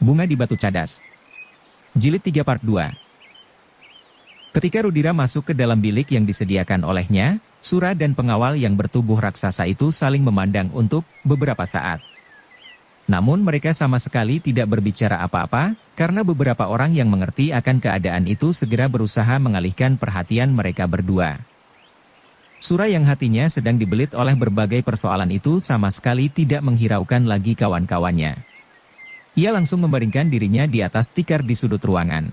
Bunga di Batu Cadas. Jilid 3 Part 2. Ketika Rudira masuk ke dalam bilik yang disediakan olehnya, Sura dan pengawal yang bertubuh raksasa itu saling memandang untuk beberapa saat. Namun mereka sama sekali tidak berbicara apa-apa, karena beberapa orang yang mengerti akan keadaan itu segera berusaha mengalihkan perhatian mereka berdua. Sura yang hatinya sedang dibelit oleh berbagai persoalan itu sama sekali tidak menghiraukan lagi kawan-kawannya. Ia langsung membaringkan dirinya di atas tikar di sudut ruangan.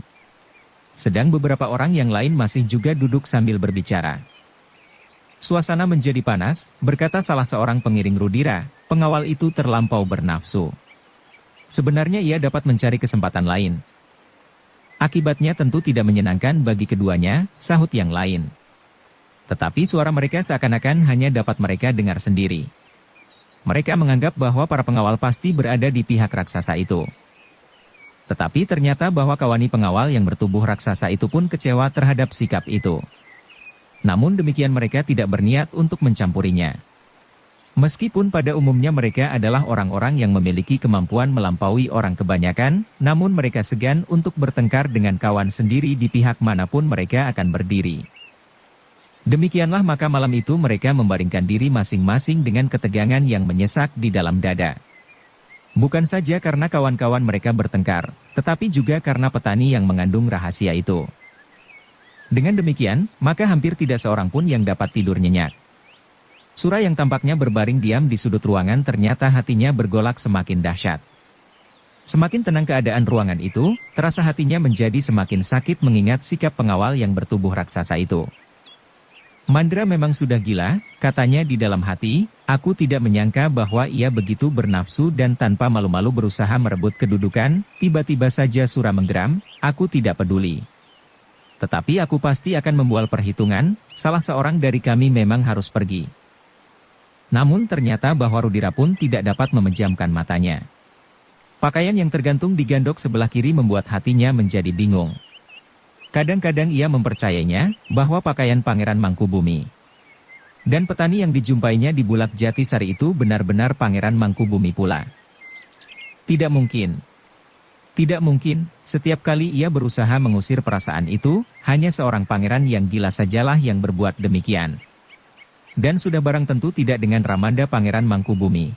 Sedang beberapa orang yang lain masih juga duduk sambil berbicara. Suasana menjadi panas, berkata salah seorang pengiring Rudira, pengawal itu terlampau bernafsu. Sebenarnya ia dapat mencari kesempatan lain. Akibatnya tentu tidak menyenangkan bagi keduanya, sahut yang lain. Tetapi suara mereka seakan-akan hanya dapat mereka dengar sendiri. Mereka menganggap bahwa para pengawal pasti berada di pihak raksasa itu. Tetapi ternyata bahwa kawani pengawal yang bertubuh raksasa itu pun kecewa terhadap sikap itu. Namun demikian mereka tidak berniat untuk mencampurinya. Meskipun pada umumnya mereka adalah orang-orang yang memiliki kemampuan melampaui orang kebanyakan, namun mereka segan untuk bertengkar dengan kawan sendiri di pihak manapun mereka akan berdiri. Demikianlah maka malam itu mereka membaringkan diri masing-masing dengan ketegangan yang menyesak di dalam dada. Bukan saja karena kawan-kawan mereka bertengkar, tetapi juga karena petani yang mengandung rahasia itu. Dengan demikian, maka hampir tidak seorang pun yang dapat tidur nyenyak. Sura yang tampaknya berbaring diam di sudut ruangan ternyata hatinya bergolak semakin dahsyat. Semakin tenang keadaan ruangan itu, terasa hatinya menjadi semakin sakit mengingat sikap pengawal yang bertubuh raksasa itu. Mandra memang sudah gila, katanya di dalam hati, aku tidak menyangka bahwa ia begitu bernafsu dan tanpa malu-malu berusaha merebut kedudukan, tiba-tiba saja Sura menggeram, aku tidak peduli. Tetapi aku pasti akan membual perhitungan, salah seorang dari kami memang harus pergi. Namun ternyata bahwa Rudira pun tidak dapat memejamkan matanya. Pakaian yang tergantung di gandok sebelah kiri membuat hatinya menjadi bingung. Kadang-kadang ia mempercayainya, bahwa pakaian Pangeran Mangkubumi. Dan petani yang dijumpainya di Bulak Jatisari itu benar-benar Pangeran Mangkubumi pula. Tidak mungkin. Tidak mungkin, setiap kali ia berusaha mengusir perasaan itu, hanya seorang pangeran yang gila sajalah yang berbuat demikian. Dan sudah barang tentu tidak dengan Ramanda Pangeran Mangkubumi.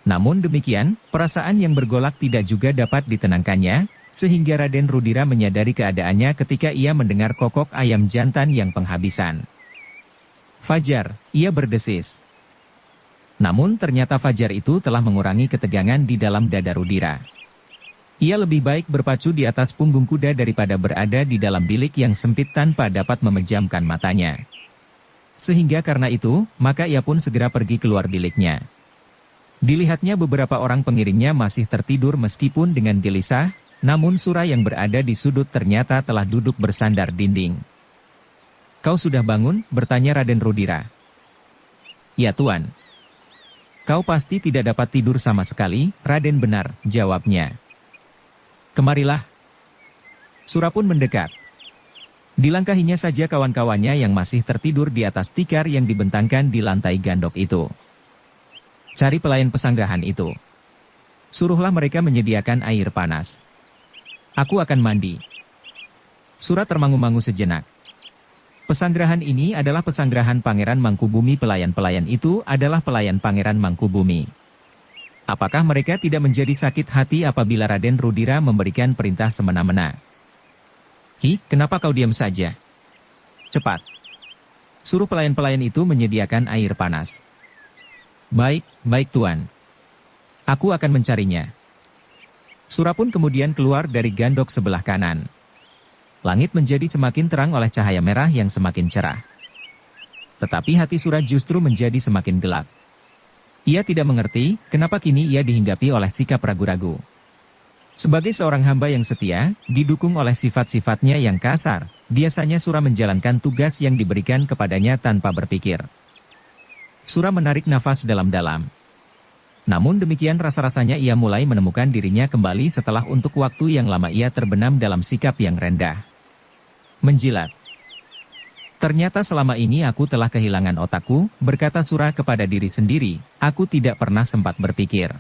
Namun demikian, perasaan yang bergolak tidak juga dapat ditenangkannya, sehingga Raden Rudira menyadari keadaannya ketika ia mendengar kokok ayam jantan yang penghabisan. Fajar, ia berdesis. Namun ternyata Fajar itu telah mengurangi ketegangan di dalam dada Rudira. Ia lebih baik berpacu di atas punggung kuda daripada berada di dalam bilik yang sempit tanpa dapat memejamkan matanya. Sehingga karena itu, maka ia pun segera pergi keluar biliknya. Dilihatnya beberapa orang pengiringnya masih tertidur meskipun dengan gelisah, namun Sura yang berada di sudut ternyata telah duduk bersandar dinding. Kau sudah bangun? Bertanya Raden Rudira. Ya Tuan. Kau pasti tidak dapat tidur sama sekali, Raden. Benar, jawabnya. Kemarilah. Sura pun mendekat. Dilangkahinya saja kawan-kawannya yang masih tertidur di atas tikar yang dibentangkan di lantai gandok itu. Cari pelayan pesanggrahan itu. Suruhlah mereka menyediakan air panas. Aku akan mandi. Sura termangu-mangu sejenak. Pesanggrahan ini adalah pesanggrahan Pangeran Mangkubumi. Pelayan-pelayan itu adalah pelayan Pangeran Mangkubumi. Apakah mereka tidak menjadi sakit hati apabila Raden Rudira memberikan perintah semena-mena? Kenapa kau diam saja? Cepat. Suruh pelayan-pelayan itu menyediakan air panas. Baik, baik Tuan. Aku akan mencarinya. Sura pun kemudian keluar dari gandok sebelah kanan. Langit menjadi semakin terang oleh cahaya merah yang semakin cerah. Tetapi hati Sura justru menjadi semakin gelap. Ia tidak mengerti, kenapa kini ia dihinggapi oleh sikap ragu-ragu. Sebagai seorang hamba yang setia, didukung oleh sifat-sifatnya yang kasar, biasanya Sura menjalankan tugas yang diberikan kepadanya tanpa berpikir. Sura menarik nafas dalam-dalam. Namun demikian rasa-rasanya ia mulai menemukan dirinya kembali setelah untuk waktu yang lama ia terbenam dalam sikap yang rendah. Menjilat. Ternyata selama ini aku telah kehilangan otakku, berkata Sura kepada diri sendiri, aku tidak pernah sempat berpikir.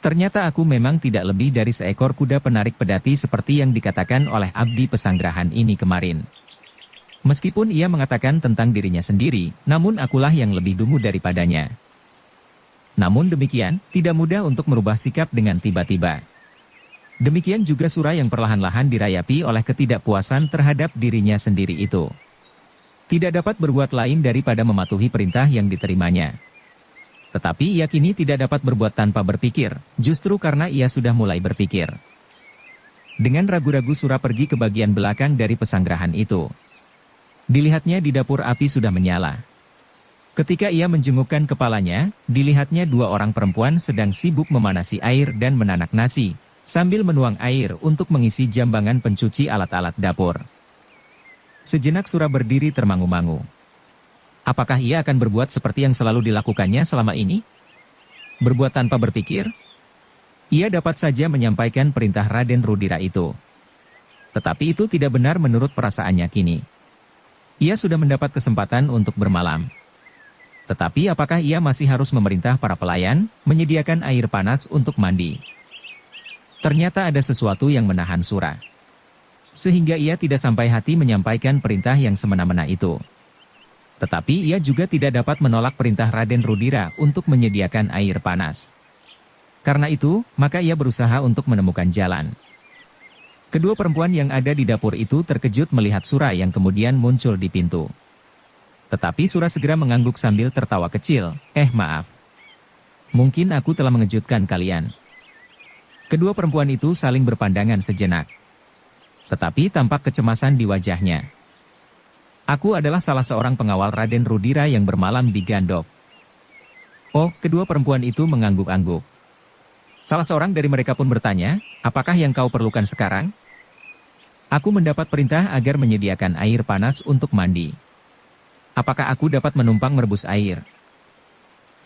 Ternyata aku memang tidak lebih dari seekor kuda penarik pedati seperti yang dikatakan oleh abdi pesanggrahan ini kemarin. Meskipun ia mengatakan tentang dirinya sendiri, namun akulah yang lebih dungu daripadanya. Namun demikian, tidak mudah untuk merubah sikap dengan tiba-tiba. Demikian juga Sura yang perlahan-lahan dirayapi oleh ketidakpuasan terhadap dirinya sendiri itu. Tidak dapat berbuat lain daripada mematuhi perintah yang diterimanya. Tetapi ia kini tidak dapat berbuat tanpa berpikir, justru karena ia sudah mulai berpikir. Dengan ragu-ragu Sura pergi ke bagian belakang dari pesanggrahan itu. Dilihatnya di dapur api sudah menyala. Ketika ia menjengukkan kepalanya, dilihatnya dua orang perempuan sedang sibuk memanasi air dan menanak nasi, sambil menuang air untuk mengisi jambangan pencuci alat-alat dapur. Sejenak Sura berdiri termangu-mangu. Apakah ia akan berbuat seperti yang selalu dilakukannya selama ini? Berbuat tanpa berpikir? Ia dapat saja menyampaikan perintah Raden Rudira itu. Tetapi itu tidak benar menurut perasaannya kini. Ia sudah mendapat kesempatan untuk bermalam. Tetapi apakah ia masih harus memerintah para pelayan, menyediakan air panas untuk mandi? Ternyata ada sesuatu yang menahan Sura. Sehingga ia tidak sampai hati menyampaikan perintah yang semena-mena itu. Tetapi ia juga tidak dapat menolak perintah Raden Rudira untuk menyediakan air panas. Karena itu, maka ia berusaha untuk menemukan jalan. Kedua perempuan yang ada di dapur itu terkejut melihat Sura yang kemudian muncul di pintu. Tetapi Sura segera mengangguk sambil tertawa kecil, maaf. Mungkin aku telah mengejutkan kalian. Kedua perempuan itu saling berpandangan sejenak. Tetapi tampak kecemasan di wajahnya. Aku adalah salah seorang pengawal Raden Rudira yang bermalam di Gandok. Oh, kedua perempuan itu mengangguk-angguk. Salah seorang dari mereka pun bertanya, apakah yang kau perlukan sekarang? Aku mendapat perintah agar menyediakan air panas untuk mandi. Apakah aku dapat menumpang merebus air?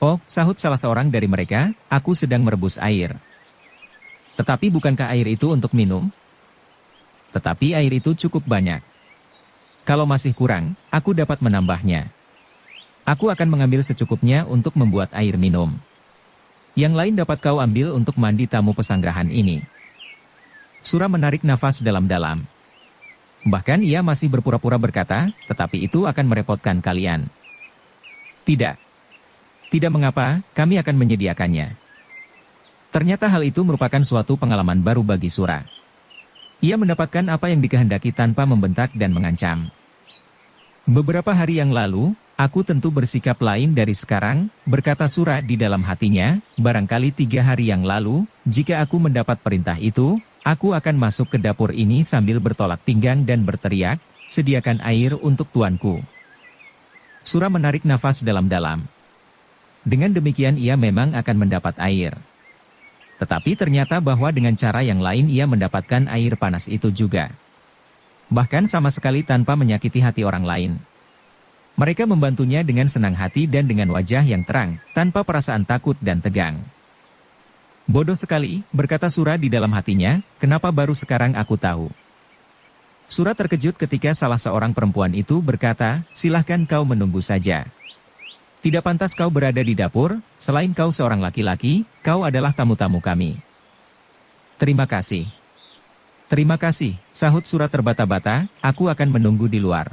Oh, sahut salah seorang dari mereka, aku sedang merebus air. Tetapi bukankah air itu untuk minum? Tetapi air itu cukup banyak. Kalau masih kurang, aku dapat menambahnya. Aku akan mengambil secukupnya untuk membuat air minum. Yang lain dapat kau ambil untuk mandi tamu pesanggrahan ini. Sura menarik nafas dalam-dalam. Bahkan ia masih berpura-pura berkata, tetapi itu akan merepotkan kalian. Tidak. Tidak mengapa, kami akan menyediakannya. Ternyata hal itu merupakan suatu pengalaman baru bagi Sura. Ia mendapatkan apa yang dikehendaki tanpa membentak dan mengancam. Beberapa hari yang lalu, aku tentu bersikap lain dari sekarang, berkata Sura di dalam hatinya, barangkali 3 hari yang lalu, jika aku mendapat perintah itu, aku akan masuk ke dapur ini sambil bertolak pinggang dan berteriak, sediakan air untuk tuanku. Sura menarik nafas dalam-dalam. Dengan demikian ia memang akan mendapat air. Tetapi ternyata bahwa dengan cara yang lain ia mendapatkan air panas itu juga. Bahkan sama sekali tanpa menyakiti hati orang lain. Mereka membantunya dengan senang hati dan dengan wajah yang terang, tanpa perasaan takut dan tegang. Bodoh sekali, berkata Sura di dalam hatinya, kenapa baru sekarang aku tahu? Sura terkejut ketika salah seorang perempuan itu berkata, silahkan kau menunggu saja. Tidak pantas kau berada di dapur, selain kau seorang laki-laki, kau adalah tamu-tamu kami. Terima kasih. Terima kasih, sahut Sura terbata-bata, aku akan menunggu di luar.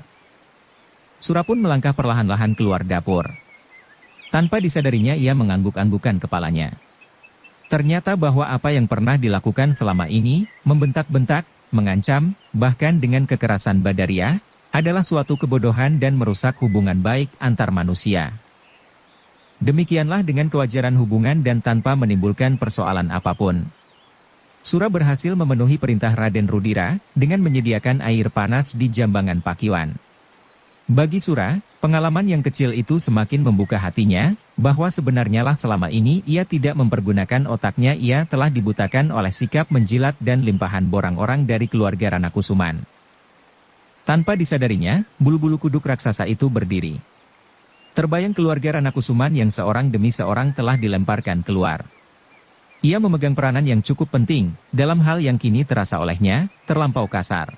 Sura pun melangkah perlahan-lahan keluar dapur. Tanpa disadarinya ia mengangguk-anggukan kepalanya. Ternyata bahwa apa yang pernah dilakukan selama ini, membentak-bentak, mengancam, bahkan dengan kekerasan Badariah, adalah suatu kebodohan dan merusak hubungan baik antar manusia. Demikianlah dengan kewajaran hubungan dan tanpa menimbulkan persoalan apapun. Sura berhasil memenuhi perintah Raden Rudira, dengan menyediakan air panas di jambangan Pakiwan. Bagi Sura, pengalaman yang kecil itu semakin membuka hatinya, bahwa sebenarnya lah selama ini ia tidak mempergunakan otaknya, ia telah dibutakan oleh sikap menjilat dan limpahan borang orang dari keluarga Ranakusuman. Tanpa disadarinya, bulu-bulu kuduk raksasa itu berdiri. Terbayang keluarga Ranakusuman yang seorang demi seorang telah dilemparkan keluar. Ia memegang peranan yang cukup penting, dalam hal yang kini terasa olehnya, terlampau kasar.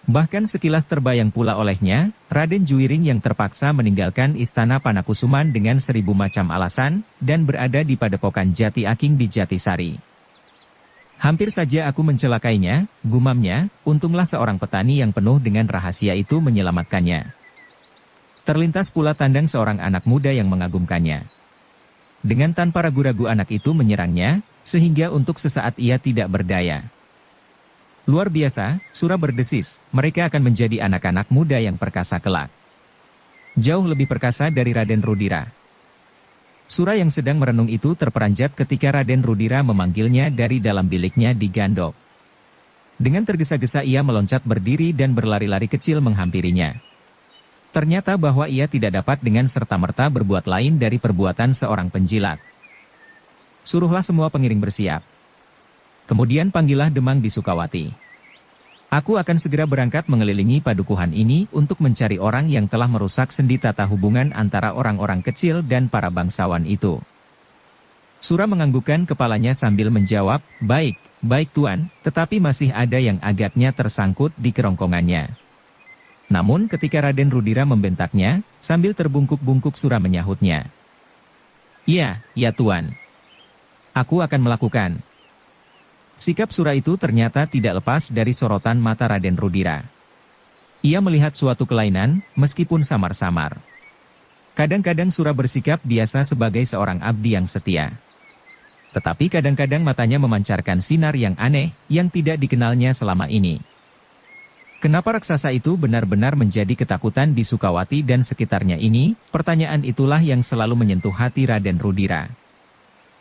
Bahkan sekilas terbayang pula olehnya, Raden Juwiring yang terpaksa meninggalkan istana Panakusuman dengan 1000 macam alasan, dan berada di padepokan Jati Aking di Jatisari. Hampir saja aku mencelakainya, gumamnya, untunglah seorang petani yang penuh dengan rahasia itu menyelamatkannya. Terlintas pula tandang seorang anak muda yang mengagumkannya. Dengan tanpa ragu-ragu anak itu menyerangnya, sehingga untuk sesaat ia tidak berdaya. Luar biasa, Sura berdesis, mereka akan menjadi anak-anak muda yang perkasa kelak. Jauh lebih perkasa dari Raden Rudira. Sura yang sedang merenung itu terperanjat ketika Raden Rudira memanggilnya dari dalam biliknya di Gandok. Dengan tergesa-gesa ia meloncat berdiri dan berlari-lari kecil menghampirinya. Ternyata bahwa ia tidak dapat dengan serta-merta berbuat lain dari perbuatan seorang penjilat. Suruhlah semua pengiring bersiap. Kemudian panggillah Demang di Sukawati. Aku akan segera berangkat mengelilingi padukuhan ini untuk mencari orang yang telah merusak sendi tata hubungan antara orang-orang kecil dan para bangsawan itu. Sura menganggukkan kepalanya sambil menjawab, baik, baik tuan, tetapi masih ada yang agaknya tersangkut di kerongkongannya. Namun ketika Raden Rudira membentaknya, sambil terbungkuk-bungkuk Sura menyahutnya. Iya, ya tuan. Aku akan melakukan. Sikap Sura itu ternyata tidak lepas dari sorotan mata Raden Rudira. Ia melihat suatu kelainan, meskipun samar-samar. Kadang-kadang Sura bersikap biasa sebagai seorang abdi yang setia. Tetapi kadang-kadang matanya memancarkan sinar yang aneh, yang tidak dikenalnya selama ini. Kenapa raksasa itu benar-benar menjadi ketakutan di Sukawati dan sekitarnya ini? Pertanyaan itulah yang selalu menyentuh hati Raden Rudira.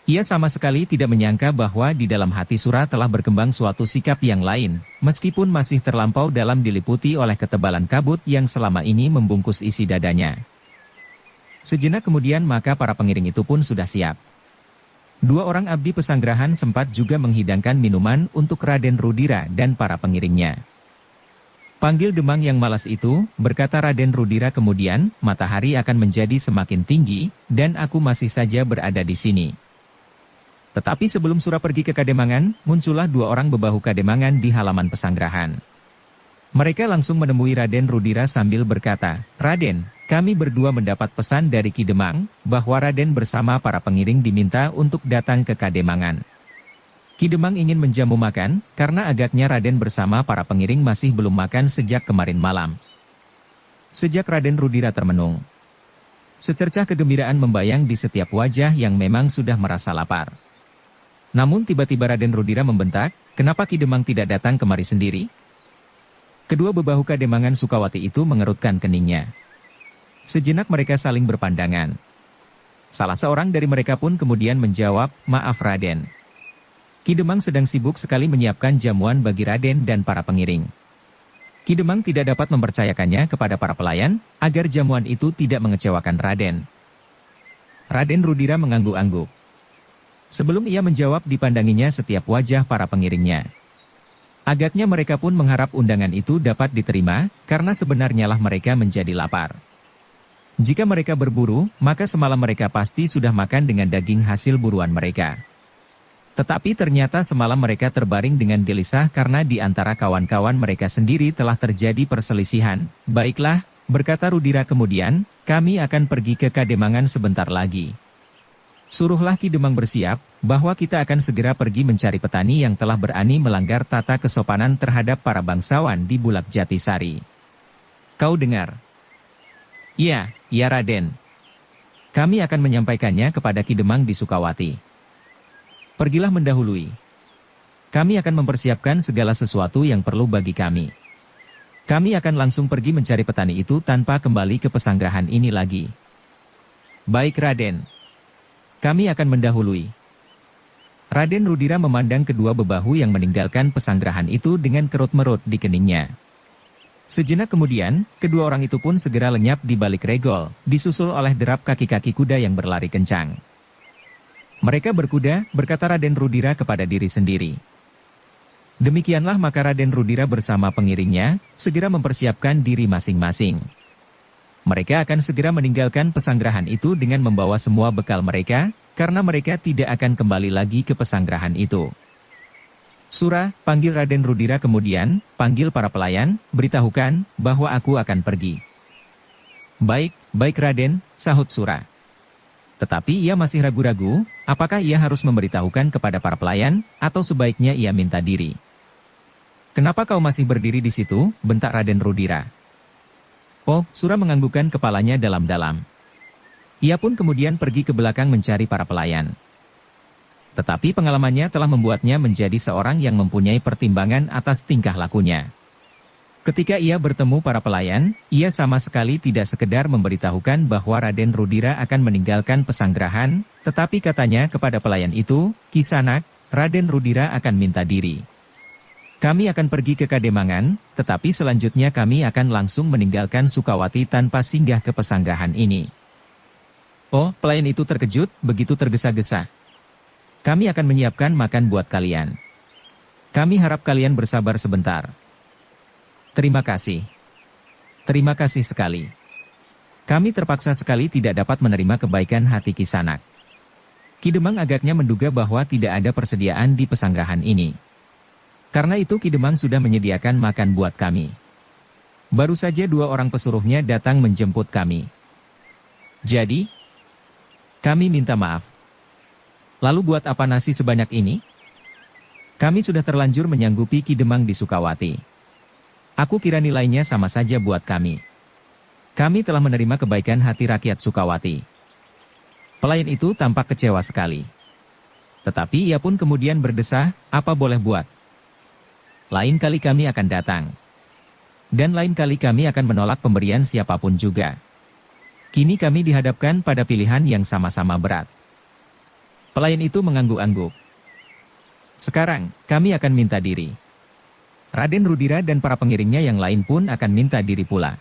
Ia sama sekali tidak menyangka bahwa di dalam hati Sura telah berkembang suatu sikap yang lain, meskipun masih terlampau dalam diliputi oleh ketebalan kabut yang selama ini membungkus isi dadanya. Sejenak kemudian maka para pengiring itu pun sudah siap. 2 orang abdi pesanggerahan sempat juga menghidangkan minuman untuk Raden Rudira dan para pengiringnya. Panggil Demang yang malas itu, berkata Raden Rudira kemudian, matahari akan menjadi semakin tinggi, dan aku masih saja berada di sini. Tetapi sebelum Sura pergi ke Kademangan, muncullah 2 orang bebahu Kademangan di halaman pesanggerahan. Mereka langsung menemui Raden Rudira sambil berkata, Raden, kami berdua mendapat pesan dari Ki Demang, bahwa Raden bersama para pengiring diminta untuk datang ke Kademangan. Ki Demang ingin menjamu makan, karena agaknya Raden bersama para pengiring masih belum makan sejak kemarin malam. Sejak Raden Rudira termenung, secercah kegembiraan membayang di setiap wajah yang memang sudah merasa lapar. Namun tiba-tiba Raden Rudira membentak, kenapa Ki Demang tidak datang kemari sendiri? Kedua bebahu Kademangan Sukawati itu mengerutkan keningnya. Sejenak mereka saling berpandangan. Salah seorang dari mereka pun kemudian menjawab, maaf Raden. Ki Demang sedang sibuk sekali menyiapkan jamuan bagi Raden dan para pengiring. Ki Demang tidak dapat mempercayakannya kepada para pelayan, agar jamuan itu tidak mengecewakan Raden. Raden Rudira mengangguk-angguk. Sebelum ia menjawab dipandanginya setiap wajah para pengiringnya. Agaknya mereka pun mengharap undangan itu dapat diterima, karena sebenarnya lah mereka menjadi lapar. Jika mereka berburu, maka semalam mereka pasti sudah makan dengan daging hasil buruan mereka. Tetapi ternyata semalam mereka terbaring dengan gelisah karena di antara kawan-kawan mereka sendiri telah terjadi perselisihan. Baiklah, berkata Rudira kemudian, kami akan pergi ke Kademangan sebentar lagi. Suruhlah Ki Demang bersiap, bahwa kita akan segera pergi mencari petani yang telah berani melanggar tata kesopanan terhadap para bangsawan di Bulak Jatisari. Kau dengar? Iya, ya Raden. Kami akan menyampaikannya kepada Ki Demang di Sukawati. Pergilah mendahului. Kami akan mempersiapkan segala sesuatu yang perlu bagi kami. Kami akan langsung pergi mencari petani itu tanpa kembali ke pesanggerahan ini lagi. Baik Raden. Kami akan mendahului. Raden Rudira memandang kedua bebahu yang meninggalkan pesanggerahan itu dengan kerut-merut di keningnya. Sejenak kemudian, kedua orang itu pun segera lenyap di balik regol, disusul oleh derap kaki-kaki kuda yang berlari kencang. Mereka berkuda, berkata Raden Rudira kepada diri sendiri. Demikianlah maka Raden Rudira bersama pengiringnya, segera mempersiapkan diri masing-masing. Mereka akan segera meninggalkan pesanggerahan itu dengan membawa semua bekal mereka, karena mereka tidak akan kembali lagi ke pesanggerahan itu. Sura, panggil Raden Rudira kemudian, panggil para pelayan, beritahukan, bahwa aku akan pergi. Baik, baik Raden, sahut Sura. Tetapi ia masih ragu-ragu, apakah ia harus memberitahukan kepada para pelayan, atau sebaiknya ia minta diri. Kenapa kau masih berdiri di situ, bentak Raden Rudira. Oh, Sura menganggukkan kepalanya dalam-dalam. Ia pun kemudian pergi ke belakang mencari para pelayan. Tetapi pengalamannya telah membuatnya menjadi seorang yang mempunyai pertimbangan atas tingkah lakunya. Ketika ia bertemu para pelayan, ia sama sekali tidak sekedar memberitahukan bahwa Raden Rudira akan meninggalkan pesanggerahan, tetapi katanya kepada pelayan itu, Kisanak, Raden Rudira akan minta diri. Kami akan pergi ke Kademangan, tetapi selanjutnya kami akan langsung meninggalkan Sukawati tanpa singgah ke pesanggerahan ini. Oh, pelayan itu terkejut, begitu tergesa-gesa. Kami akan menyiapkan makan buat kalian. Kami harap kalian bersabar sebentar. Terima kasih. Terima kasih sekali. Kami terpaksa sekali tidak dapat menerima kebaikan hati Kisanak. Ki Demang agaknya menduga bahwa tidak ada persediaan di pesanggerahan ini. Karena itu Ki Demang sudah menyediakan makan buat kami. Baru saja 2 orang pesuruhnya datang menjemput kami. Jadi, kami minta maaf. Lalu buat apa nasi sebanyak ini? Kami sudah terlanjur menyanggupi Ki Demang di Sukawati. Aku kira nilainya sama saja buat kami. Kami telah menerima kebaikan hati rakyat Sukawati. Pelayan itu tampak kecewa sekali. Tetapi ia pun kemudian berdesah, apa boleh buat. Lain kali kami akan datang. Dan lain kali kami akan menolak pemberian siapapun juga. Kini kami dihadapkan pada pilihan yang sama-sama berat. Pelayan itu mengangguk-angguk. Sekarang, kami akan minta diri. Raden Rudira dan para pengiringnya yang lain pun akan minta diri pula.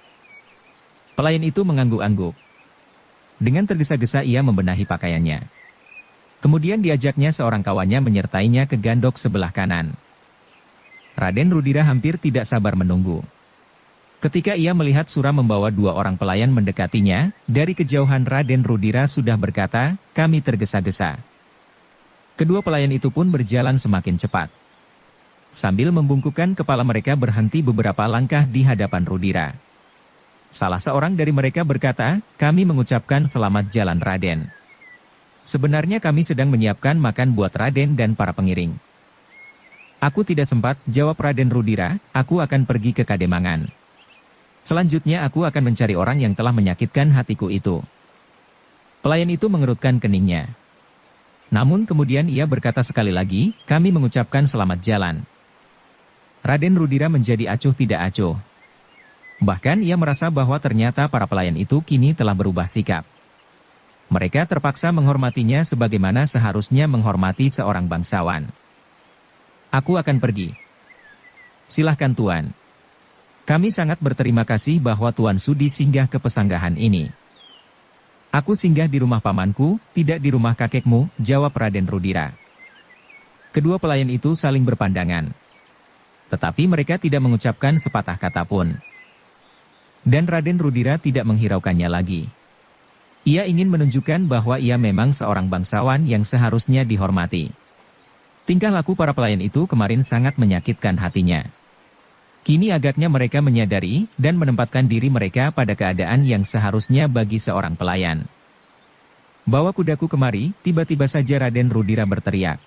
Pelayan itu mengangguk-angguk. Dengan tergesa-gesa ia membenahi pakaiannya. Kemudian diajaknya seorang kawannya menyertainya ke gandok sebelah kanan. Raden Rudira hampir tidak sabar menunggu. Ketika ia melihat Sura membawa 2 orang pelayan mendekatinya, dari kejauhan Raden Rudira sudah berkata, kami tergesa-gesa. Kedua pelayan itu pun berjalan semakin cepat. Sambil membungkukkan kepala mereka berhenti beberapa langkah di hadapan Rudira. Salah seorang dari mereka berkata, kami mengucapkan selamat jalan Raden. Sebenarnya kami sedang menyiapkan makan buat Raden dan para pengiring. Aku tidak sempat, jawab Raden Rudira, aku akan pergi ke Kademangan. Selanjutnya aku akan mencari orang yang telah menyakitkan hatiku itu. Pelayan itu mengerutkan keningnya. Namun kemudian ia berkata sekali lagi, kami mengucapkan selamat jalan. Raden Rudira menjadi acuh tidak acuh. Bahkan ia merasa bahwa ternyata para pelayan itu kini telah berubah sikap. Mereka terpaksa menghormatinya sebagaimana seharusnya menghormati seorang bangsawan. Aku akan pergi. Silahkan Tuan. Kami sangat berterima kasih bahwa Tuan sudi singgah ke pesanggahan ini. Aku singgah di rumah pamanku, tidak di rumah kakekmu, jawab Raden Rudira. Kedua pelayan itu saling berpandangan. Tetapi mereka tidak mengucapkan sepatah kata pun. Dan Raden Rudira tidak menghiraukannya lagi. Ia ingin menunjukkan bahwa ia memang seorang bangsawan yang seharusnya dihormati. Tingkah laku para pelayan itu kemarin sangat menyakitkan hatinya. Kini agaknya mereka menyadari dan menempatkan diri mereka pada keadaan yang seharusnya bagi seorang pelayan. Bawa kudaku kemari, tiba-tiba saja Raden Rudira berteriak.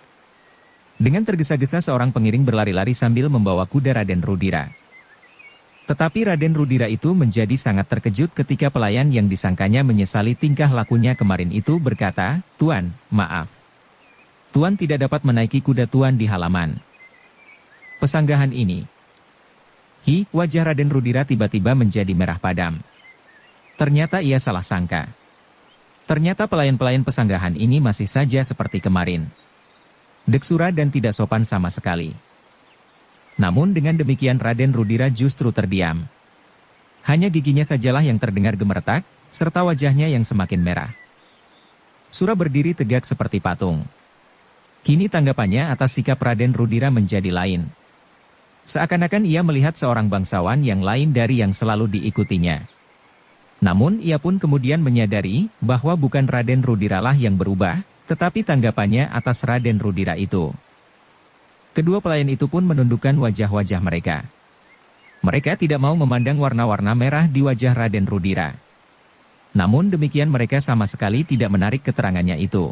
Dengan tergesa-gesa seorang pengiring berlari-lari sambil membawa kuda Raden Rudira. Tetapi Raden Rudira itu menjadi sangat terkejut ketika pelayan yang disangkanya menyesali tingkah lakunya kemarin itu berkata, Tuan, maaf. Tuan tidak dapat menaiki kuda Tuan di halaman pesanggahan ini. Wajah Raden Rudira tiba-tiba menjadi merah padam. Ternyata ia salah sangka. Ternyata pelayan-pelayan pesanggahan ini masih saja seperti kemarin. Deksura dan tidak sopan sama sekali. Namun dengan demikian Raden Rudira justru terdiam. Hanya giginya sajalah yang terdengar gemeretak, serta wajahnya yang semakin merah. Sura berdiri tegak seperti patung. Kini tanggapannya atas sikap Raden Rudira menjadi lain. Seakan-akan ia melihat seorang bangsawan yang lain dari yang selalu diikutinya. Namun ia pun kemudian menyadari bahwa bukan Raden Rudiralah yang berubah, tetapi tanggapannya atas Raden Rudira itu. Kedua pelayan itu pun menundukkan wajah-wajah mereka. Mereka tidak mau memandang warna-warna merah di wajah Raden Rudira. Namun demikian mereka sama sekali tidak menarik keterangannya itu.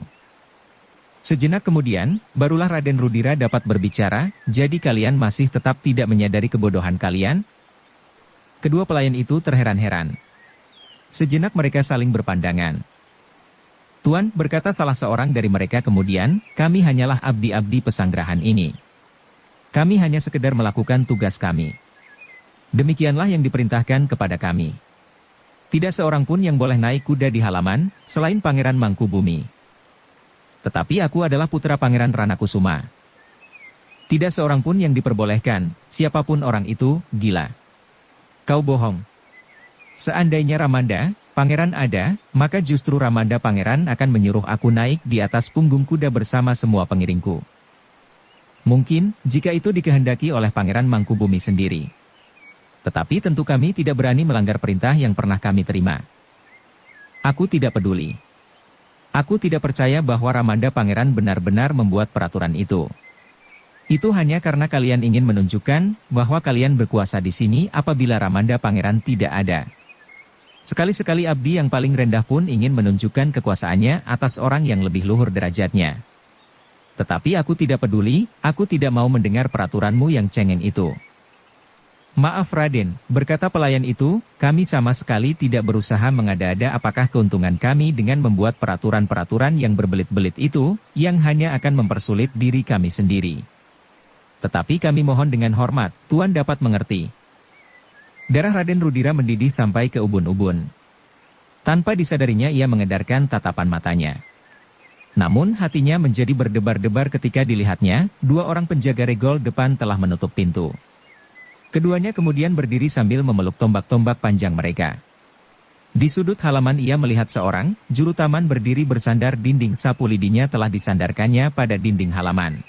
Sejenak kemudian, barulah Raden Rudira dapat berbicara, jadi kalian masih tetap tidak menyadari kebodohan kalian? Kedua pelayan itu terheran-heran. Sejenak mereka saling berpandangan. Tuan, berkata salah seorang dari mereka kemudian, kami hanyalah abdi-abdi pesanggerahan ini. Kami hanya sekedar melakukan tugas kami. Demikianlah yang diperintahkan kepada kami. Tidak seorang pun yang boleh naik kuda di halaman, selain Pangeran Mangkubumi. Tetapi aku adalah putra Pangeran Ranakusuma. Tidak seorang pun yang diperbolehkan, siapapun orang itu, gila. Kau bohong. Seandainya Ramanda, Pangeran ada, maka justru Ramanda Pangeran akan menyuruh aku naik di atas punggung kuda bersama semua pengiringku. Mungkin, jika itu dikehendaki oleh Pangeran Mangkubumi sendiri. Tetapi tentu kami tidak berani melanggar perintah yang pernah kami terima. Aku tidak peduli. Aku tidak percaya bahwa Ramanda Pangeran benar-benar membuat peraturan itu. Itu hanya karena kalian ingin menunjukkan bahwa kalian berkuasa di sini apabila Ramanda Pangeran tidak ada. Sekali-sekali abdi yang paling rendah pun ingin menunjukkan kekuasaannya atas orang yang lebih luhur derajatnya. Tetapi aku tidak peduli, aku tidak mau mendengar peraturanmu yang cengeng itu. Maaf Raden, berkata pelayan itu, kami sama sekali tidak berusaha mengada-ada apakah keuntungan kami dengan membuat peraturan-peraturan yang berbelit-belit itu, yang hanya akan mempersulit diri kami sendiri. Tetapi kami mohon dengan hormat, Tuan dapat mengerti. Darah Raden Rudira mendidih sampai ke ubun-ubun. Tanpa disadarinya ia mengedarkan tatapan matanya. Namun hatinya menjadi berdebar-debar ketika dilihatnya, dua orang penjaga regol depan telah menutup pintu. Keduanya kemudian berdiri sambil memeluk tombak-tombak panjang mereka. Di sudut halaman ia melihat seorang, juru taman berdiri bersandar dinding sapu lidinya telah disandarkannya pada dinding halaman.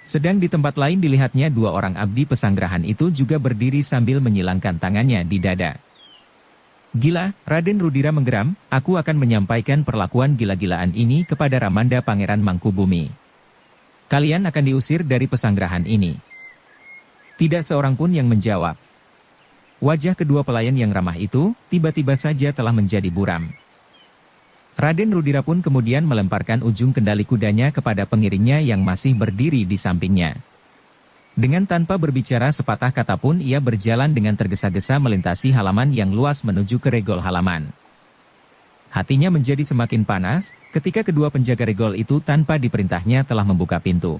Sedang di tempat lain dilihatnya dua orang abdi pesanggerahan itu juga berdiri sambil menyilangkan tangannya di dada. Gila, Raden Rudira menggeram, aku akan menyampaikan perlakuan gila-gilaan ini kepada Ramanda Pangeran Mangkubumi. Kalian akan diusir dari pesanggerahan ini. Tidak seorang pun yang menjawab. Wajah kedua pelayan yang ramah itu, tiba-tiba saja telah menjadi buram. Raden Rudira pun kemudian melemparkan ujung kendali kudanya kepada pengiringnya yang masih berdiri di sampingnya. Dengan tanpa berbicara sepatah kata pun ia berjalan dengan tergesa-gesa melintasi halaman yang luas menuju ke regol halaman. Hatinya menjadi semakin panas, ketika kedua penjaga regol itu tanpa diperintahnya telah membuka pintu.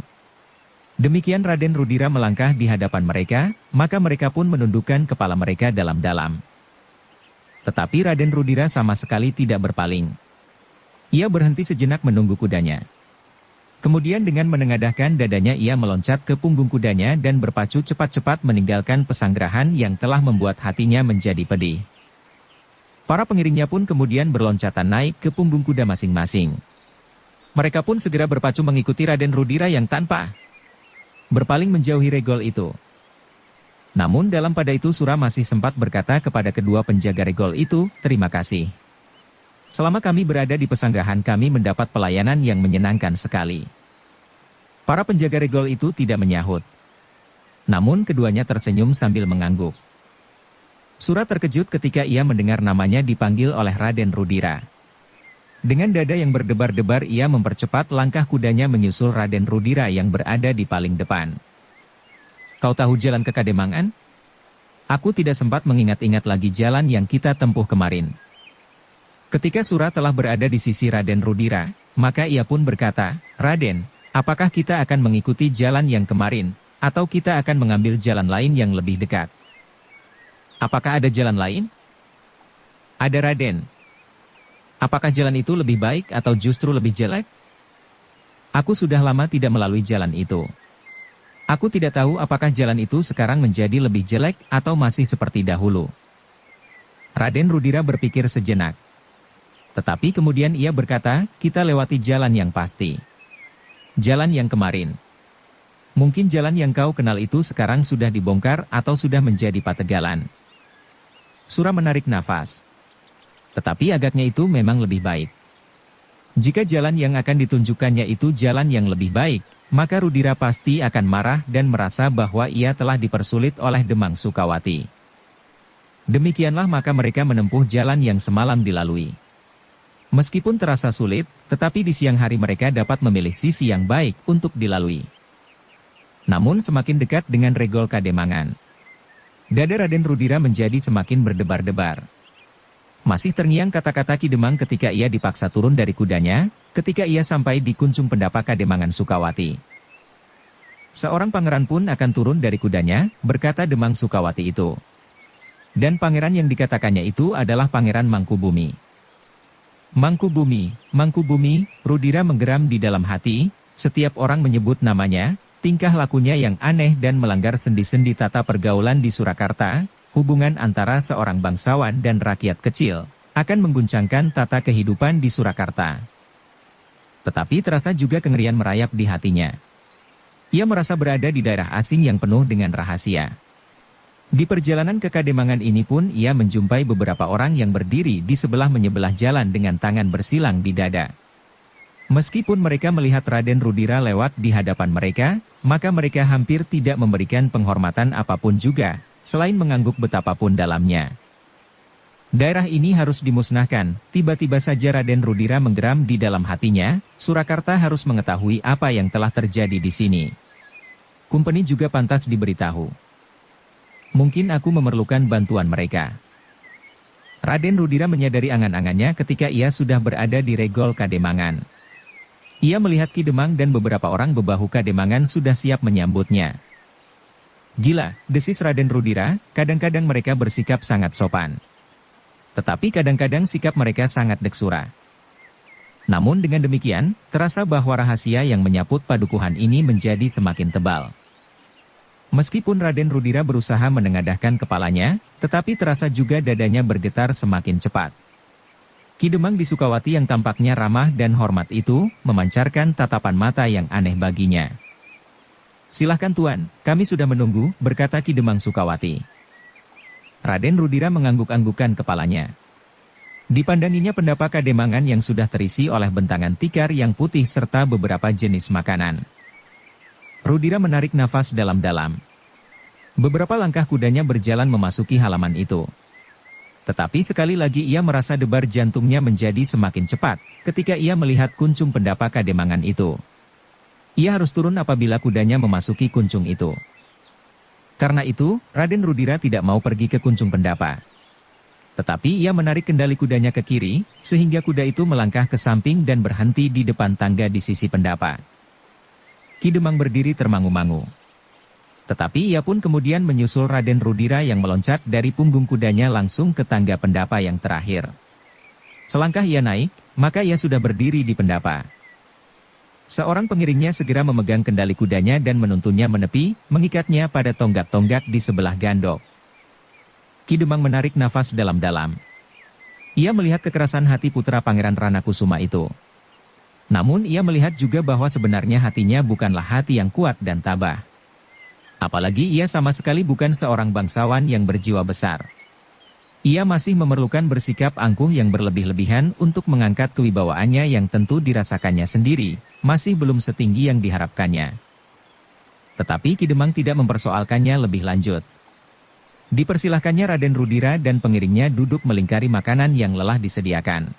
Demikian Raden Rudira melangkah di hadapan mereka, maka mereka pun menundukkan kepala mereka dalam-dalam. Tetapi Raden Rudira sama sekali tidak berpaling. Ia berhenti sejenak menunggu kudanya. Kemudian dengan menengadahkan dadanya ia meloncat ke punggung kudanya dan berpacu cepat-cepat meninggalkan pesanggerahan yang telah membuat hatinya menjadi pedih. Para pengiringnya pun kemudian berloncatan naik ke punggung kuda masing-masing. Mereka pun segera berpacu mengikuti Raden Rudira yang tanpa berpaling menjauhi regol itu. Namun dalam pada itu Sura masih sempat berkata kepada kedua penjaga regol itu, terima kasih. Selama kami berada di pesanggerahan kami mendapat pelayanan yang menyenangkan sekali. Para penjaga regol itu tidak menyahut. Namun keduanya tersenyum sambil mengangguk. Sura terkejut ketika ia mendengar namanya dipanggil oleh Raden Rudira. Dengan dada yang berdebar-debar ia mempercepat langkah kudanya menyusul Raden Rudira yang berada di paling depan. Kau tahu jalan ke Kademangan? Aku tidak sempat mengingat-ingat lagi jalan yang kita tempuh kemarin. Ketika Sura telah berada di sisi Raden Rudira, maka ia pun berkata, Raden, apakah kita akan mengikuti jalan yang kemarin, atau kita akan mengambil jalan lain yang lebih dekat? Apakah ada jalan lain? Ada Raden. Apakah jalan itu lebih baik atau justru lebih jelek? Aku sudah lama tidak melalui jalan itu. Aku tidak tahu apakah jalan itu sekarang menjadi lebih jelek atau masih seperti dahulu. Raden Rudira berpikir sejenak. Tetapi kemudian ia berkata, kita lewati jalan yang pasti. Jalan yang kemarin. Mungkin jalan yang kau kenal itu sekarang sudah dibongkar atau sudah menjadi pategalan. Sura menarik nafas. Tetapi agaknya itu memang lebih baik. Jika jalan yang akan ditunjukkannya itu jalan yang lebih baik, maka Rudira pasti akan marah dan merasa bahwa ia telah dipersulit oleh Demang Sukawati. Demikianlah maka mereka menempuh jalan yang semalam dilalui. Meskipun terasa sulit, tetapi di siang hari mereka dapat memilih sisi yang baik untuk dilalui. Namun semakin dekat dengan Regol Kademangan, dada Raden Rudira menjadi semakin berdebar-debar. Masih terngiang kata-kata Ki Demang ketika ia dipaksa turun dari kudanya, ketika ia sampai di kuncung pendapa Kademangan Sukawati. Seorang pangeran pun akan turun dari kudanya, berkata Demang Sukawati itu. Dan pangeran yang dikatakannya itu adalah Pangeran Mangkubumi. Mangkubumi, Rudira menggeram di dalam hati, setiap orang menyebut namanya, tingkah lakunya yang aneh dan melanggar sendi-sendi tata pergaulan di Surakarta, hubungan antara seorang bangsawan dan rakyat kecil, akan mengguncangkan tata kehidupan di Surakarta. Tetapi terasa juga kengerian merayap di hatinya. Ia merasa berada di daerah asing yang penuh dengan rahasia. Di perjalanan ke Kademangan ini pun ia menjumpai beberapa orang yang berdiri di sebelah-menyebelah jalan dengan tangan bersilang di dada. Meskipun mereka melihat Raden Rudira lewat di hadapan mereka, maka mereka hampir tidak memberikan penghormatan apapun juga, selain mengangguk betapapun dalamnya. Daerah ini harus dimusnahkan, tiba-tiba saja Raden Rudira menggeram di dalam hatinya, Surakarta harus mengetahui apa yang telah terjadi di sini. Kumpeni juga pantas diberitahu. Mungkin aku memerlukan bantuan mereka. Raden Rudira menyadari angan-angannya ketika ia sudah berada di Regol Kademangan. Ia melihat Ki Demang dan beberapa orang bebahu Kademangan sudah siap menyambutnya. Gila, desis Raden Rudira, kadang-kadang mereka bersikap sangat sopan. Tetapi kadang-kadang sikap mereka sangat deksura. Namun dengan demikian, terasa bahwa rahasia yang menyaput padukuhan ini menjadi semakin tebal. Meskipun Raden Rudira berusaha menengadahkan kepalanya, tetapi terasa juga dadanya bergetar semakin cepat. Ki Demang di Sukawati yang tampaknya ramah dan hormat itu, memancarkan tatapan mata yang aneh baginya. Silahkan Tuan, kami sudah menunggu, berkata Ki Demang Sukawati. Raden Rudira mengangguk-anggukan kepalanya. Dipandanginya pendapa Kademangan yang sudah terisi oleh bentangan tikar yang putih serta beberapa jenis makanan. Rudira menarik nafas dalam-dalam. Beberapa langkah kudanya berjalan memasuki halaman itu. Tetapi sekali lagi ia merasa debar jantungnya menjadi semakin cepat, ketika ia melihat kuncung pendapa Kademangan itu. Ia harus turun apabila kudanya memasuki kuncung itu. Karena itu, Raden Rudira tidak mau pergi ke kuncung pendapa. Tetapi ia menarik kendali kudanya ke kiri, sehingga kuda itu melangkah ke samping dan berhenti di depan tangga di sisi pendapa. Ki Demang berdiri termangu-mangu. Tetapi ia pun kemudian menyusul Raden Rudira yang meloncat dari punggung kudanya langsung ke tangga pendapa yang terakhir. Selangkah ia naik, maka ia sudah berdiri di pendapa. Seorang pengiringnya segera memegang kendali kudanya dan menuntunnya menepi, mengikatnya pada tonggak-tonggak di sebelah gandok. Ki Demang menarik nafas dalam-dalam. Ia melihat kekerasan hati putra Pangeran Ranakusuma itu. Namun ia melihat juga bahwa sebenarnya hatinya bukanlah hati yang kuat dan tabah. Apalagi ia sama sekali bukan seorang bangsawan yang berjiwa besar. Ia masih memerlukan bersikap angkuh yang berlebih-lebihan untuk mengangkat kewibawaannya yang tentu dirasakannya sendiri, masih belum setinggi yang diharapkannya. Tetapi Ki Demang tidak mempersoalkannya lebih lanjut. Dipersilahkannya Raden Rudira dan pengiringnya duduk melingkari makanan yang lelah disediakan.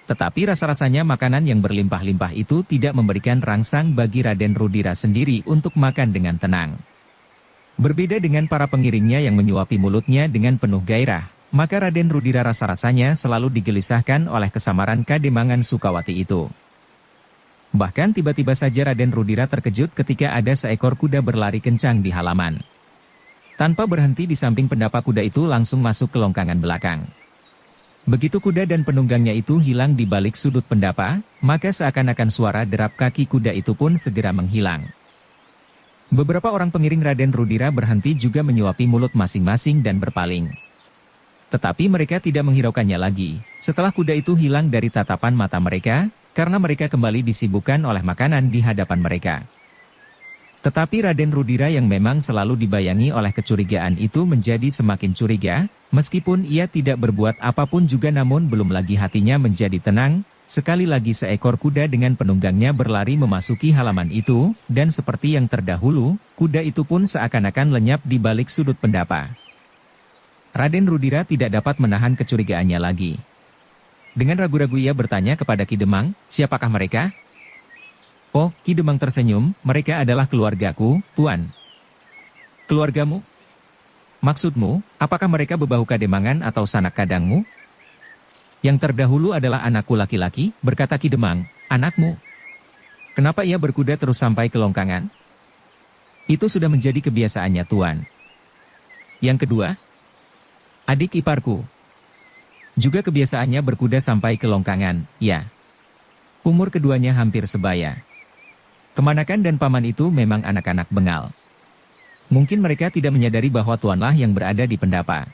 Tetapi rasa-rasanya makanan yang berlimpah-limpah itu tidak memberikan rangsang bagi Raden Rudira sendiri untuk makan dengan tenang. Berbeda dengan para pengiringnya yang menyuapi mulutnya dengan penuh gairah, maka Raden Rudira rasa-rasanya selalu digelisahkan oleh kesamaran Kademangan Sukawati itu. Bahkan tiba-tiba saja Raden Rudira terkejut ketika ada seekor kuda berlari kencang di halaman. Tanpa berhenti di samping pendapa kuda itu langsung masuk ke longkangan belakang. Begitu kuda dan penunggangnya itu hilang di balik sudut pendapa, maka seakan-akan suara derap kaki kuda itu pun segera menghilang. Beberapa orang pengiring Raden Rudira berhenti juga menyuapi mulut masing-masing dan berpaling. Tetapi mereka tidak menghiraukannya lagi, setelah kuda itu hilang dari tatapan mata mereka, karena mereka kembali disibukkan oleh makanan di hadapan mereka. Tetapi Raden Rudira yang memang selalu dibayangi oleh kecurigaan itu menjadi semakin curiga, meskipun ia tidak berbuat apapun juga namun belum lagi hatinya menjadi tenang, sekali lagi seekor kuda dengan penunggangnya berlari memasuki halaman itu, dan seperti yang terdahulu, kuda itu pun seakan-akan lenyap di balik sudut pendapa. Raden Rudira tidak dapat menahan kecurigaannya lagi. Dengan ragu-ragu ia bertanya kepada Ki Demang, siapakah mereka? Oh, Ki Demang tersenyum, mereka adalah keluargaku, Tuan. Keluargamu? Maksudmu, apakah mereka bebahu Kademangan atau sanak kadangmu? Yang terdahulu adalah anakku laki-laki, berkata Ki Demang, anakmu. Kenapa ia berkuda terus sampai ke Longkangan? Itu sudah menjadi kebiasaannya, Tuan. Yang kedua, adik iparku. Juga kebiasaannya berkuda sampai ke Longkangan, ya. Umur keduanya hampir sebaya. Kemanakan dan paman itu memang anak-anak bengal. Mungkin mereka tidak menyadari bahwa tuanlah yang berada di pendapa.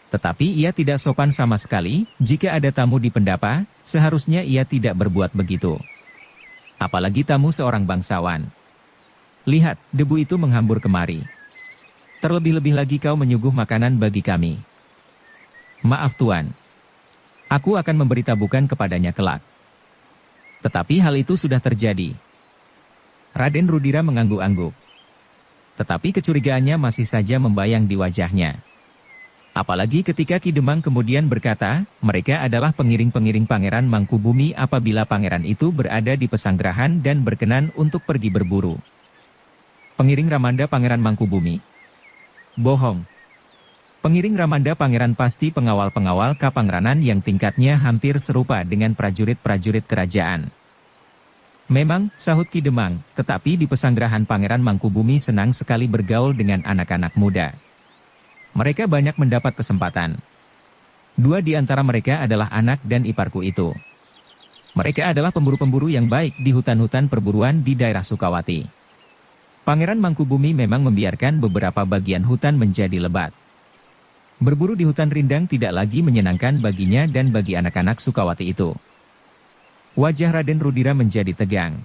Tetapi ia tidak sopan sama sekali, jika ada tamu di pendapa, seharusnya ia tidak berbuat begitu. Apalagi tamu seorang bangsawan. Lihat, debu itu menghambur kemari. Terlebih-lebih lagi kau menyuguh makanan bagi kami. Maaf Tuan. Aku akan memberi tabukan kepadanya kelak. Tetapi hal itu sudah terjadi. Raden Rudira mengangguk-angguk. Tetapi kecurigaannya masih saja membayang di wajahnya. Apalagi ketika Ki Demang kemudian berkata, mereka adalah pengiring-pengiring Pangeran Mangkubumi apabila pangeran itu berada di pesanggerahan dan berkenan untuk pergi berburu. Pengiring Ramanda Pangeran Mangkubumi? Bohong. Pengiring Ramanda Pangeran pasti pengawal-pengawal Kapangranan yang tingkatnya hampir serupa dengan prajurit-prajurit kerajaan. Memang, sahut Ki Demang, tetapi di pesanggerahan Pangeran Mangkubumi senang sekali bergaul dengan anak-anak muda. Mereka banyak mendapat kesempatan. Dua di antara mereka adalah anak dan iparku itu. Mereka adalah pemburu-pemburu yang baik di hutan-hutan perburuan di daerah Sukawati. Pangeran Mangkubumi memang membiarkan beberapa bagian hutan menjadi lebat. Berburu di hutan rindang tidak lagi menyenangkan baginya dan bagi anak-anak Sukawati itu. Wajah Raden Rudira menjadi tegang.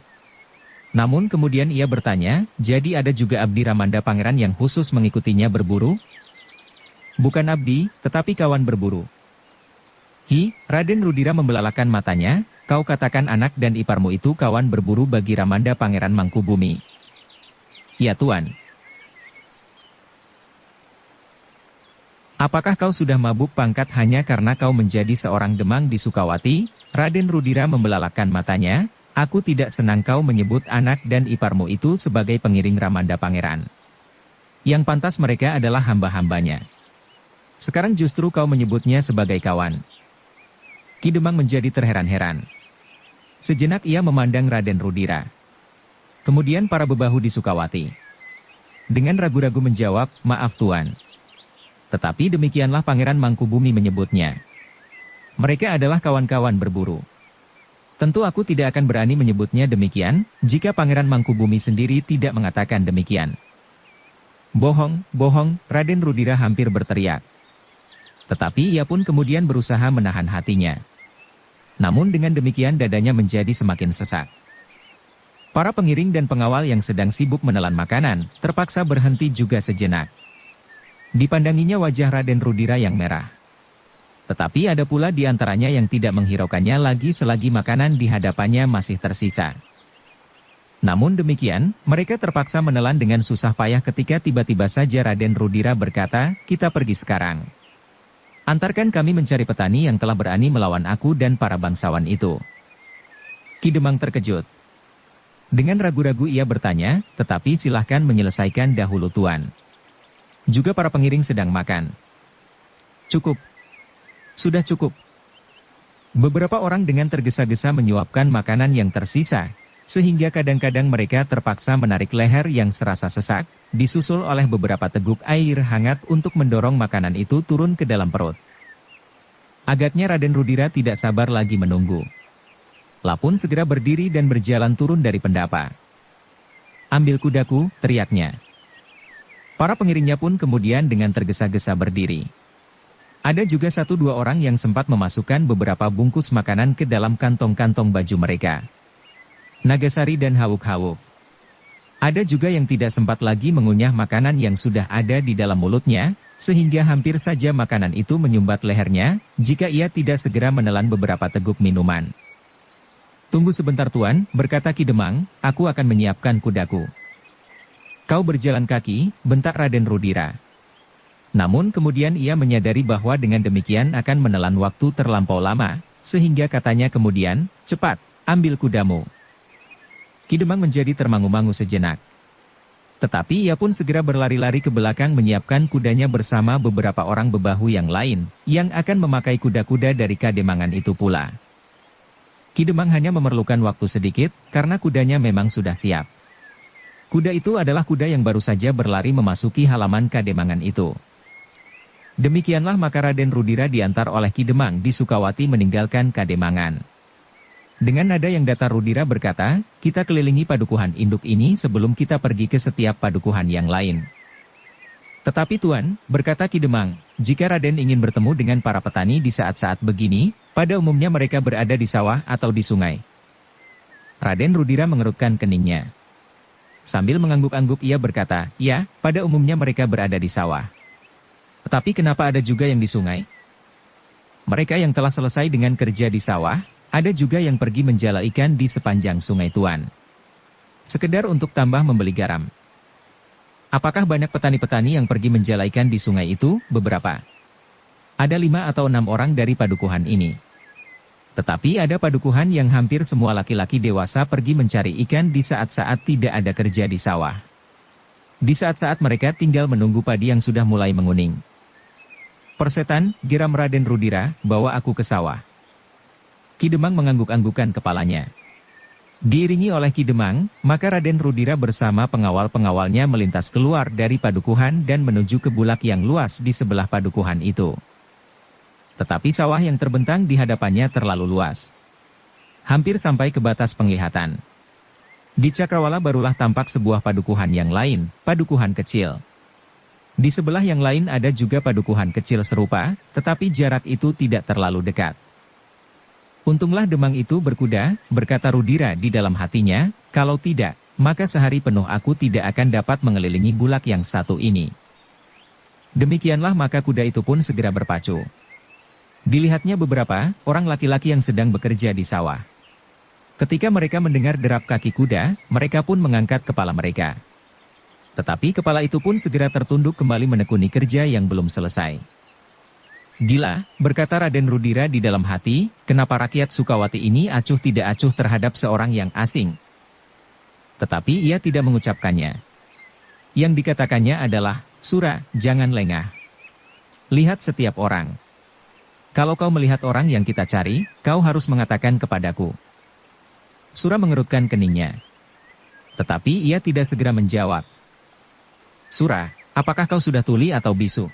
Namun kemudian ia bertanya, jadi ada juga abdi Ramanda Pangeran yang khusus mengikutinya berburu? Bukan abdi, tetapi kawan berburu. Raden Rudira membelalakan matanya, kau katakan anak dan iparmu itu kawan berburu bagi Ramanda Pangeran Mangkubumi. Ya Tuan. Apakah kau sudah mabuk pangkat hanya karena kau menjadi seorang demang di Sukawati? Raden Rudira membelalakan matanya, aku tidak senang kau menyebut anak dan iparmu itu sebagai pengiring Ramanda Pangeran. Yang pantas mereka adalah hamba-hambanya. Sekarang justru kau menyebutnya sebagai kawan. Ki Demang menjadi terheran-heran. Sejenak ia memandang Raden Rudira. Kemudian para bebahu di Sukawati. Dengan ragu-ragu menjawab, maaf Tuan. Tetapi demikianlah Pangeran Mangkubumi menyebutnya. Mereka adalah kawan-kawan berburu. Tentu aku tidak akan berani menyebutnya demikian, jika Pangeran Mangkubumi sendiri tidak mengatakan demikian. Bohong, bohong, Raden Rudira hampir berteriak. Tetapi ia pun kemudian berusaha menahan hatinya. Namun dengan demikian dadanya menjadi semakin sesak. Para pengiring dan pengawal yang sedang sibuk menelan makanan, terpaksa berhenti juga sejenak. Dipandanginya wajah Raden Rudira yang merah. Tetapi ada pula di antaranya yang tidak menghiraukannya lagi selagi makanan di hadapannya masih tersisa. Namun demikian, mereka terpaksa menelan dengan susah payah ketika tiba-tiba saja Raden Rudira berkata, kita pergi sekarang. Antarkan kami mencari petani yang telah berani melawan aku dan para bangsawan itu. Ki Demang terkejut. Dengan ragu-ragu ia bertanya, tetapi silahkan menyelesaikan dahulu Tuan. Juga para pengiring sedang makan. Cukup. Sudah cukup. Beberapa orang dengan tergesa-gesa menyuapkan makanan yang tersisa, sehingga kadang-kadang mereka terpaksa menarik leher yang serasa sesak, disusul oleh beberapa teguk air hangat untuk mendorong makanan itu turun ke dalam perut. Agaknya Raden Rudira tidak sabar lagi menunggu. Lapun segera berdiri dan berjalan turun dari pendapa. Ambil kudaku, teriaknya. Para pengiringnya pun kemudian dengan tergesa-gesa berdiri. Ada juga 1-2 orang yang sempat memasukkan beberapa bungkus makanan ke dalam kantong-kantong baju mereka. Nagasari dan Hawuk-Hawuk. Ada juga yang tidak sempat lagi mengunyah makanan yang sudah ada di dalam mulutnya, sehingga hampir saja makanan itu menyumbat lehernya, jika ia tidak segera menelan beberapa teguk minuman. "Tunggu sebentar Tuan," berkata Ki Demang, "aku akan menyiapkan kudaku." "Kau berjalan kaki," bentak Raden Rudira. Namun kemudian ia menyadari bahwa dengan demikian akan menelan waktu terlampau lama, sehingga katanya kemudian, "Cepat, ambil kudamu." Ki Demang menjadi termangu-mangu sejenak. Tetapi ia pun segera berlari-lari ke belakang menyiapkan kudanya bersama beberapa orang bebahu yang lain, yang akan memakai kuda-kuda dari Kademangan itu pula. Ki Demang hanya memerlukan waktu sedikit, karena kudanya memang sudah siap. Kuda itu adalah kuda yang baru saja berlari memasuki halaman Kademangan itu. Demikianlah maka Raden Rudira diantar oleh Ki Demang di Sukawati meninggalkan Kademangan. Dengan nada yang datar Rudira berkata, "Kita kelilingi padukuhan induk ini sebelum kita pergi ke setiap padukuhan yang lain." "Tetapi Tuan," berkata Ki Demang, "jika Raden ingin bertemu dengan para petani di saat-saat begini, pada umumnya mereka berada di sawah atau di sungai." Raden Rudira mengerutkan keningnya. Sambil mengangguk-angguk ia berkata, "Ya, pada umumnya mereka berada di sawah. Tetapi kenapa ada juga yang di sungai? Mereka yang telah selesai dengan kerja di sawah, ada juga yang pergi menjala ikan di sepanjang sungai Tuan. Sekedar untuk tambah membeli garam." "Apakah banyak petani-petani yang pergi menjala ikan di sungai itu?" "Beberapa. Ada 5 atau 6 orang dari padukuhan ini. Tetapi ada padukuhan yang hampir semua laki-laki dewasa pergi mencari ikan di saat-saat tidak ada kerja di sawah. Di saat-saat mereka tinggal menunggu padi yang sudah mulai menguning." "Persetan," geram Raden Rudira, "bawa aku ke sawah." Ki Demang mengangguk-anggukkan kepalanya. Diiringi oleh Ki Demang, maka Raden Rudira bersama pengawal-pengawalnya melintas keluar dari padukuhan dan menuju ke bulak yang luas di sebelah padukuhan itu. Tetapi sawah yang terbentang di hadapannya terlalu luas. Hampir sampai ke batas penglihatan. Di cakrawala barulah tampak sebuah padukuhan yang lain, padukuhan kecil. Di sebelah yang lain ada juga padukuhan kecil serupa, tetapi jarak itu tidak terlalu dekat. "Untunglah Demang itu berkuda," berkata Rudira di dalam hatinya, "kalau tidak, maka sehari penuh aku tidak akan dapat mengelilingi bulak yang satu ini." Demikianlah maka kuda itu pun segera berpacu. Dilihatnya beberapa orang laki-laki yang sedang bekerja di sawah. Ketika mereka mendengar derap kaki kuda, mereka pun mengangkat kepala mereka. Tetapi kepala itu pun segera tertunduk kembali menekuni kerja yang belum selesai. "Gila," berkata Raden Rudira di dalam hati, "kenapa rakyat Sukawati ini acuh tidak acuh terhadap seorang yang asing?" Tetapi ia tidak mengucapkannya. Yang dikatakannya adalah, "Sura, jangan lengah. Lihat setiap orang. Kalau kau melihat orang yang kita cari, kau harus mengatakan kepadaku." Sura mengerutkan keningnya. Tetapi ia tidak segera menjawab. "Sura, apakah kau sudah tuli atau bisu?"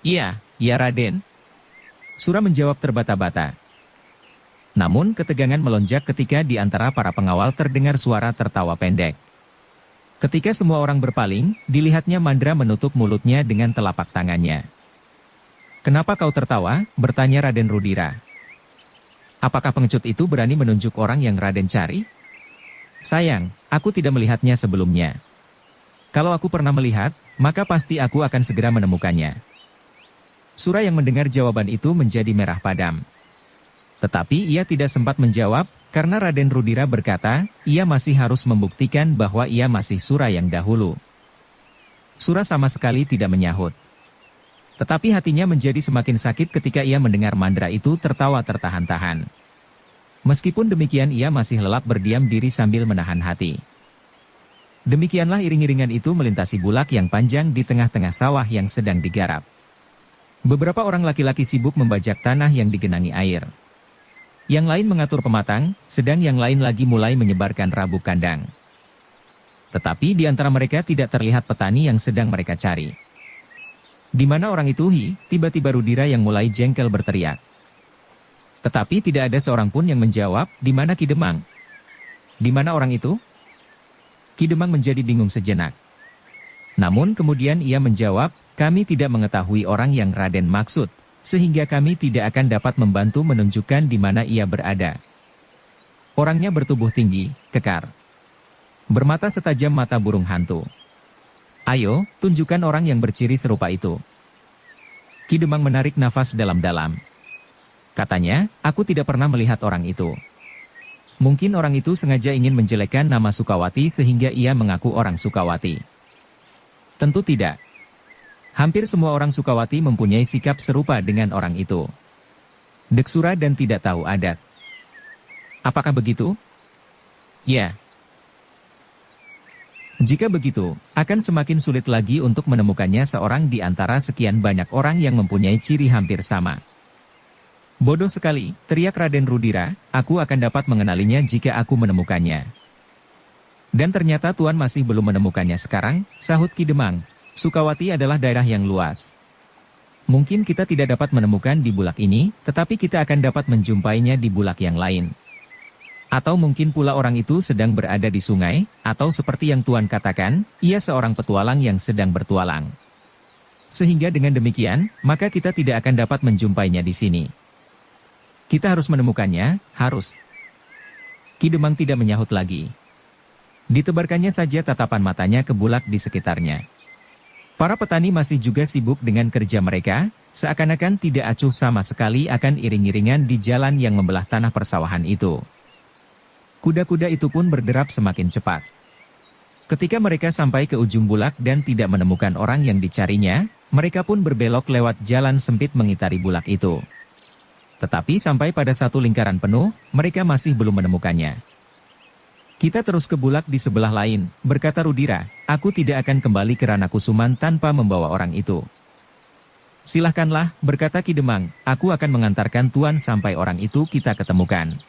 "Iya, ya Raden." Sura menjawab terbata-bata. Namun ketegangan melonjak ketika di antara para pengawal terdengar suara tertawa pendek. Ketika semua orang berpaling, dilihatnya Mandra menutup mulutnya dengan telapak tangannya. "Kenapa kau tertawa?" bertanya Raden Rudira. "Apakah pengecut itu berani menunjuk orang yang Raden cari?" "Sayang, aku tidak melihatnya sebelumnya. Kalau aku pernah melihat, maka pasti aku akan segera menemukannya." Sura yang mendengar jawaban itu menjadi merah padam. Tetapi ia tidak sempat menjawab, karena Raden Rudira berkata, ia masih harus membuktikan bahwa ia masih Sura yang dahulu. Sura sama sekali tidak menyahut. Tetapi hatinya menjadi semakin sakit ketika ia mendengar Mandra itu tertawa tertahan-tahan. Meskipun demikian ia masih lelap berdiam diri sambil menahan hati. Demikianlah iring-iringan itu melintasi bulak yang panjang di tengah-tengah sawah yang sedang digarap. Beberapa orang laki-laki sibuk membajak tanah yang digenangi air. Yang lain mengatur pematang, sedang yang lain lagi mulai menyebarkan rabuk kandang. Tetapi di antara mereka tidak terlihat petani yang sedang mereka cari. "Di mana orang itu, Hi?" tiba-tiba Rudira yang mulai jengkel berteriak. Tetapi tidak ada seorang pun yang menjawab, "Di mana Ki Demang? Di mana orang itu?" Ki Demang menjadi bingung sejenak. Namun kemudian ia menjawab, "Kami tidak mengetahui orang yang Raden maksud, sehingga kami tidak akan dapat membantu menunjukkan di mana ia berada. Orangnya bertubuh tinggi, kekar. Bermata setajam mata burung hantu. Ayo, tunjukkan orang yang berciri serupa itu. Ki Demang menarik nafas dalam-dalam. Katanya, aku tidak pernah melihat orang itu. Mungkin orang itu sengaja ingin menjelekkan nama Sukawati sehingga ia mengaku orang Sukawati. Tentu tidak. Hampir semua orang Sukawati mempunyai sikap serupa dengan orang itu. Deksura dan tidak tahu adat. Apakah begitu? Ya. Jika begitu, akan semakin sulit lagi untuk menemukannya seorang di antara sekian banyak orang yang mempunyai ciri hampir sama. Bodoh sekali, teriak Raden Rudira, aku akan dapat mengenalinya jika aku menemukannya. Dan ternyata Tuan masih belum menemukannya sekarang, sahut Ki Demang. Sukawati adalah daerah yang luas. Mungkin kita tidak dapat menemukan di bulak ini, tetapi kita akan dapat menjumpainya di bulak yang lain. Atau mungkin pula orang itu sedang berada di sungai, atau seperti yang Tuan katakan, ia seorang petualang yang sedang bertualang. Sehingga dengan demikian, maka kita tidak akan dapat menjumpainya di sini. Kita harus menemukannya, harus. Ki Demang tidak menyahut lagi. Ditebarkannya saja tatapan matanya ke bulak di sekitarnya. Para petani masih juga sibuk dengan kerja mereka, seakan-akan tidak acuh sama sekali akan iring-iringan di jalan yang membelah tanah persawahan itu. Kuda-kuda itu pun berderap semakin cepat. Ketika mereka sampai ke ujung bulak dan tidak menemukan orang yang dicarinya, mereka pun berbelok lewat jalan sempit mengitari bulak itu. Tetapi sampai pada satu lingkaran penuh, mereka masih belum menemukannya. Kita terus ke bulak di sebelah lain, berkata Rudira, aku tidak akan kembali ke Ranakusuman tanpa membawa orang itu. Silahkanlah, berkata Ki Demang, aku akan mengantarkan Tuan sampai orang itu kita ketemukan.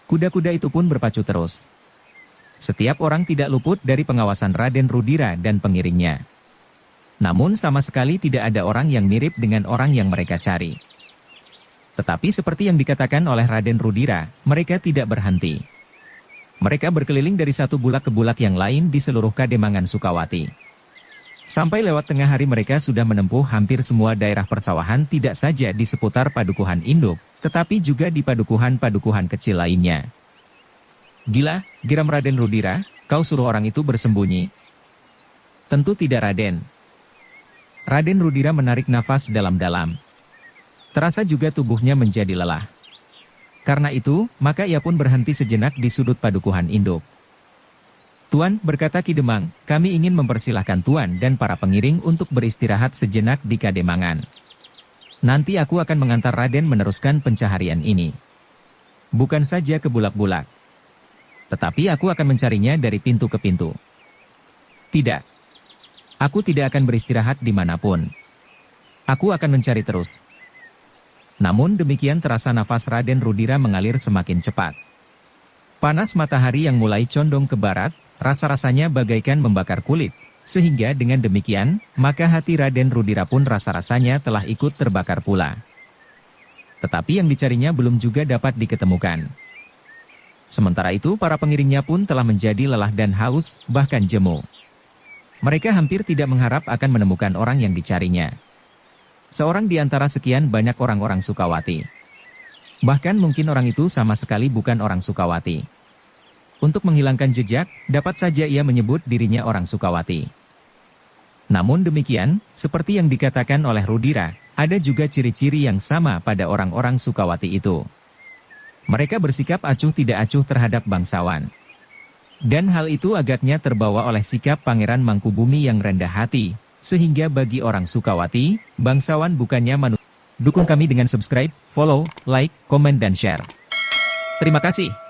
Kuda-kuda itu pun berpacu terus. Setiap orang tidak luput dari pengawasan Raden Rudira dan pengiringnya. Namun sama sekali tidak ada orang yang mirip dengan orang yang mereka cari. Tetapi seperti yang dikatakan oleh Raden Rudira, mereka tidak berhenti. Mereka berkeliling dari satu bulak ke bulak yang lain di seluruh Kademangan Sukawati. Sampai lewat tengah hari mereka sudah menempuh hampir semua daerah persawahan tidak saja di seputar Padukuhan Induk, tetapi juga di padukuhan-padukuhan kecil lainnya. Gila, geram Raden Rudira, kau suruh orang itu bersembunyi? Tentu tidak Raden. Raden Rudira menarik nafas dalam-dalam. Terasa juga tubuhnya menjadi lelah. Karena itu, maka ia pun berhenti sejenak di sudut Padukuhan Induk. Tuan, berkata Ki Demang, kami ingin mempersilahkan Tuan dan para pengiring untuk beristirahat sejenak di Kademangan. Nanti aku akan mengantar Raden meneruskan pencaharian ini. Bukan saja ke bulak-bulak. Tetapi aku akan mencarinya dari pintu ke pintu. Tidak. Aku tidak akan beristirahat dimanapun. Aku akan mencari terus. Namun demikian terasa nafas Raden Rudira mengalir semakin cepat. Panas matahari yang mulai condong ke barat, rasa-rasanya bagaikan membakar kulit. Sehingga dengan demikian, maka hati Raden Rudira pun rasa-rasanya telah ikut terbakar pula. Tetapi yang dicarinya belum juga dapat diketemukan. Sementara itu para pengiringnya pun telah menjadi lelah dan haus, bahkan jemu. Mereka hampir tidak mengharap akan menemukan orang yang dicarinya. Seorang di antara sekian banyak orang-orang Sukawati. Bahkan mungkin orang itu sama sekali bukan orang Sukawati. Untuk menghilangkan jejak, dapat saja ia menyebut dirinya orang Sukawati. Namun demikian, seperti yang dikatakan oleh Rudira, ada juga ciri-ciri yang sama pada orang-orang Sukawati itu. Mereka bersikap acuh tidak acuh terhadap bangsawan. Dan hal itu agaknya terbawa oleh sikap Pangeran Mangkubumi yang rendah hati, sehingga bagi orang Sukawati, bangsawan bukannya manusia. Dukung kami dengan subscribe, follow, like, komen dan share. Terima kasih.